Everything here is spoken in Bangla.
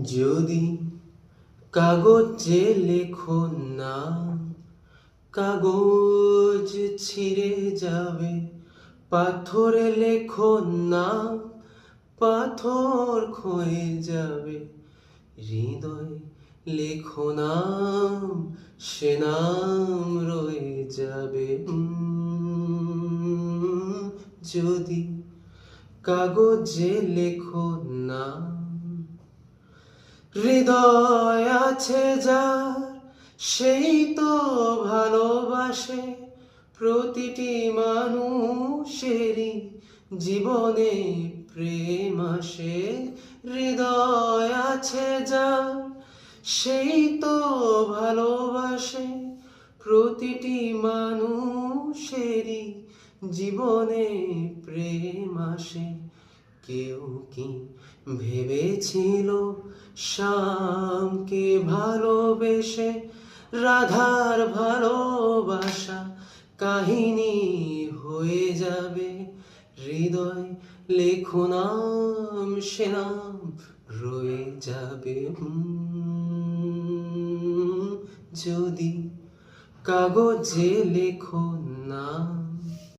যদি কাগজে লেখো না, কাগজ ছিঁড়ে যাবে। পাথরে লেখো না, পাথর ক্ষয়ে যাবে। হৃদয় লেখো নাম, সে নাম রয়ে যাবে। যদি কাগজে লেখো না। হৃদয় আছে যার, সেই তো ভালোবাসে। প্রতিটি মানুষেরই জীবনে প্রেম আসে। হৃদয় আছে যার, সেই তো ভালোবাসে। প্রতিটি মানুষেরই জীবনে প্রেম আসে। কেউ কি ভেবেছিল শ্যামকে ভালোবেসে রাধার ভালোবাসা কাহিনী হয়ে যাবে? হৃদয় লেখো নাম, সে নাম রয়ে যাবে। যদি কাগজে লেখো না।